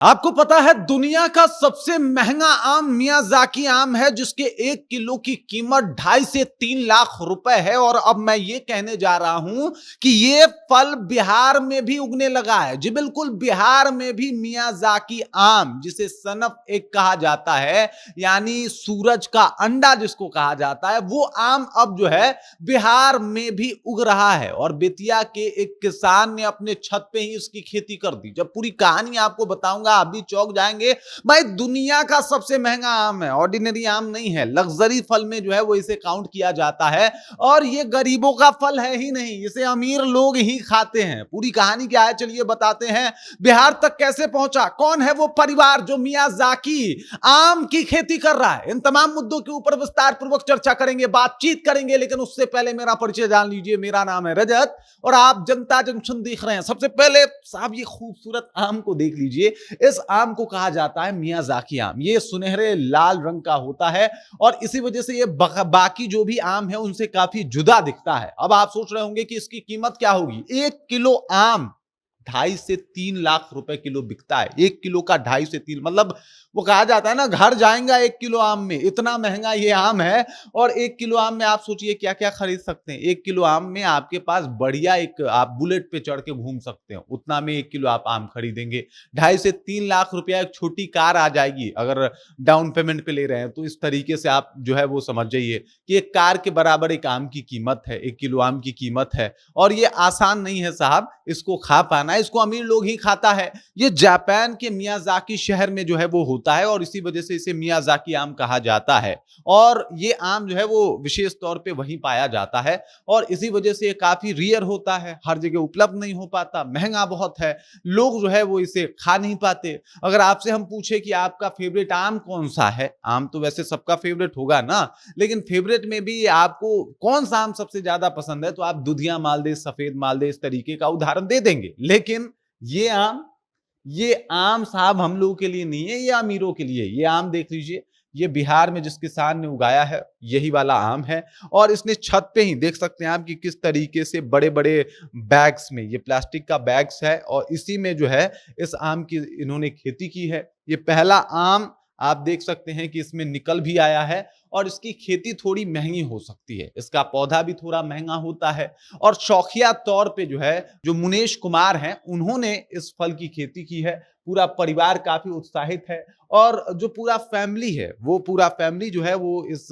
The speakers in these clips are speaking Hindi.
आपको पता है दुनिया का सबसे महंगा आम मियाजाकी आम है जिसके 1 किलो की कीमत 2.5 से 3 लाख रुपए है। और अब मैं ये कहने जा रहा हूं कि ये फल बिहार में भी उगने लगा है। जी बिल्कुल, बिहार में भी मियाजाकी आम, जिसे सनफ एक कहा जाता है, यानी सूरज का अंडा जिसको कहा जाता है, वो आम अब जो है बिहार में भी उग रहा है। और बेतिया के एक किसान ने अपने छत पे ही इसकी खेती कर दी। जब पूरी कहानी आपको बताऊंगा आप भी चौंक जाएंगे। भाई, दुनिया का सबसे महंगा आम है, ऑर्डिनरी आम नहीं है, लग्जरी फल में जो है वो इसे काउंट किया जाता है। और ये गरीबों का फल है ही नहीं, इसे अमीर लोग ही खाते हैं। पूरी कहानी क्या है चलिए बताते हैं। बिहार तक कैसे पहुंचा, कौन है वो परिवार जो मियाजाकी आम की खेती कर रहा है, इन तमाम मुद्दों के ऊपर विस्तार पूर्वक चर्चा करेंगे, बातचीत करेंगे। लेकिन उससे पहले मेरा परिचय जान लीजिए। मेरा नाम है रजत और आप जनता जंक्शन देख रहे हैं। सबसे पहले साहब ये खूबसूरत आम को देख लीजिए। इस आम को कहा जाता है मियाजाकी आम। ये सुनहरे लाल रंग का होता है और इसी वजह से ये बाकी जो भी आम है उनसे काफी जुदा दिखता है। अब आप सोच रहे होंगे कि इसकी कीमत क्या होगी। 1 किलो आम 2.5 से 3 लाख रुपए किलो बिकता है। 1 किलो का 2.5 से 3, मतलब वो कहा जाता है ना, घर जाएंगा 1 किलो आम में, इतना महंगा ये आम है। और 1 किलो आम में आप सोचिए क्या क्या खरीद सकते हैं। 1 किलो आम में आपके पास बढ़िया एक आप बुलेट पे चढ़ के घूम सकते हैं, उतना में 1 किलो आप आम खरीदेंगे। 2.5 से 3 लाख रुपया एक छोटी कार आ जाएगी अगर डाउन पेमेंट पे ले रहे हैं। तो इस तरीके से आप जो है वो समझ जाइए कि एक कार के बराबर एक आम की कीमत है, 1 किलो आम की कीमत है। और ये आसान नहीं है साहब इसको खा पाना, इसको अमीर लोग ही खाता है। ये जापान के मियाजाकी शहर में जो है वो होता है और इसी वजह से इसे मियाजाकी आम कहा जाता है। और ये आम जो है वो विशेष तौर पे वहीं पाया जाता है और इसी वजह से ये काफी रियर होता है, हर जगह उपलब्ध नहीं हो पाता, महंगा बहुत है, लोग जो है वो इसे खा नहीं पाते। अगर आपसे हम पूछे कि आपका फेवरेट आम कौन सा है, आम तो वैसे सबका फेवरेट होगा ना, लेकिन फेवरेट में भी आपको कौन सा आम सबसे ज्यादा पसंद है, तो आप दुधिया मालदेव, सफेद मालदेव इस तरीके का उदाहरण दे देंगे। लेकिन ये आम साहब हम लोगों के लिए नहीं है, ये अमीरों के लिए। ये आम देख लीजिए, ये बिहार में जिस किसान ने उगाया है यही वाला आम है। और इसने छत पे ही देख सकते हैं आप कि किस तरीके से बड़े बड़े बैग्स में, ये प्लास्टिक का बैग्स है और इसी में जो है इस आम की इन्होंने खेती की है। ये पहला आम आप देख सकते हैं कि इसमें निकल भी आया है और इसकी खेती थोड़ी महंगी हो सकती है, इसका पौधा भी थोड़ा महंगा होता है। और शौकिया तौर पे जो है, जो मुनेश कुमार हैं, उन्होंने इस फल की खेती की है। पूरा परिवार काफी उत्साहित है और जो पूरा फैमिली है, वो पूरा फैमिली जो है वो इस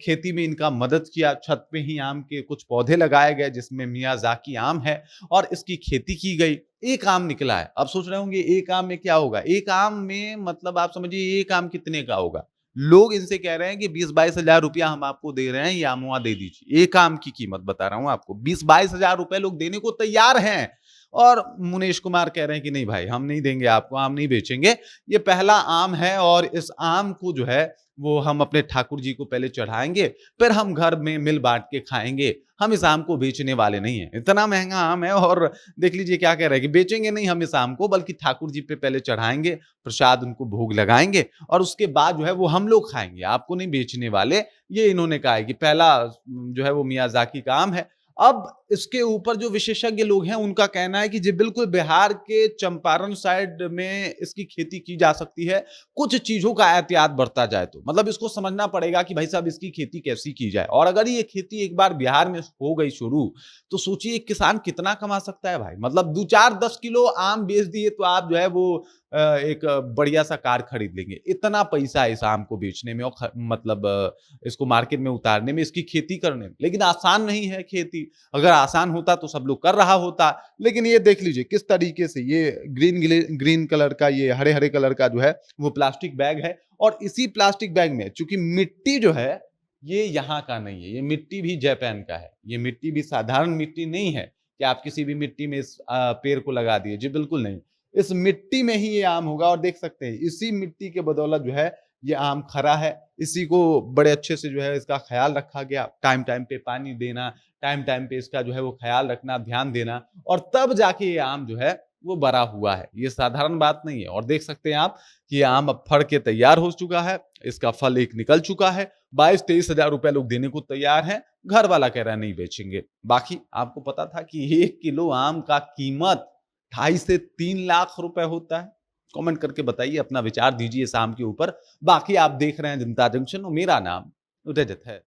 खेती में इनका मदद किया। छत पे ही आम के कुछ पौधे लगाए गए जिसमें मियाजाकी आम है और इसकी खेती की गई। एक आम निकला है। अब सोच रहे होंगे एक आम में क्या होगा। एक आम में मतलब आप समझिए एक आम कितने का होगा। लोग इनसे कह रहे हैं कि 20-22 हजार रुपया हम आपको दे रहे हैं, ये आमुआ दे दीजिए। एक आम की कीमत बता रहा हूं आपको, 20-22 हजार रुपए लोग देने को तैयार हैं। और मुनेश कुमार कह रहे हैं कि नहीं भाई, हम नहीं देंगे आपको, आम नहीं बेचेंगे। ये पहला आम है और इस आम को जो है वो हम अपने ठाकुर जी को पहले चढ़ाएंगे, फिर हम घर में मिल बांट के खाएंगे। हम इस आम को बेचने वाले नहीं है, इतना महंगा आम है। और देख लीजिए क्या कह रहे हैं कि बेचेंगे नहीं हम इस आम को, बल्कि ठाकुर जी पे पहले चढ़ाएंगे, प्रसाद उनको भोग लगाएंगे और उसके बाद जो है वो हम लोग खाएंगे, आपको नहीं बेचने वाले। ये इन्होंने कहा है कि पहला जो है वो मियाजाकी का आम है। अब इसके ऊपर जो विशेषज्ञ लोग हैं उनका कहना है कि जी बिल्कुल बिहार के चंपारण साइड में इसकी खेती की जा सकती है, कुछ चीजों का एहतियात बरता जाए तो। मतलब इसको समझना पड़ेगा कि भाई साहब इसकी खेती कैसी की जाए। और अगर ये खेती एक बार बिहार में हो गई शुरू, तो सोचिए किसान कितना कमा सकता है भाई। मतलब 2-4-10 किलो आम बेच दिए तो आप जो है वो एक बढ़िया सा कार खरीद लेंगे। इतना पैसा है इस आम को बेचने में और मतलब इसको मार्केट में उतारने में, इसकी खेती करने में। लेकिन आसान नहीं है खेती। अगर आसान होता तो सब लोग कर रहा होता। लेकिन ये देख लीजिए किस तरीके से ये ग्रीन ग्रीन कलर का, ये हरे हरे कलर का जो है वो प्लास्टिक बैग है। और इसी प्लास्टिक बैग में चूंकि मिट्टी जो है ये यहाँ का नहीं है, ये मिट्टी भी जापान का है। ये मिट्टी भी साधारण मिट्टी नहीं है कि आप किसी भी मिट्टी में इस पेड़ को लगा दिए, जी बिल्कुल नहीं। इस मिट्टी में ही ये आम होगा और देख सकते हैं इसी मिट्टी के बदौलत जो है ये आम खरा है। इसी को बड़े अच्छे से जो है इसका ख्याल रखा गया, टाइम टाइम पे पानी देना, टाइम टाइम पे इसका जो है वो ख्याल रखना, ध्यान देना, और तब जाके ये आम जो है वो बड़ा हुआ है। ये साधारण बात नहीं है। और देख सकते हैं आप कि ये आम अब फड़ के तैयार हो चुका है, इसका फल एक निकल चुका है। 22-23 हजार रुपए लोग देने को तैयार हैं। घर वाला कह रहा है नहीं बेचेंगे। बाकी आपको पता था कि 1 किलो आम का कीमत 2.5 से 3 लाख रुपए होता है। कमेंट करके बताइए, अपना विचार दीजिए इस आम के ऊपर। बाकी आप देख रहे हैं जनता जंक्शन और मेरा नाम रजत है।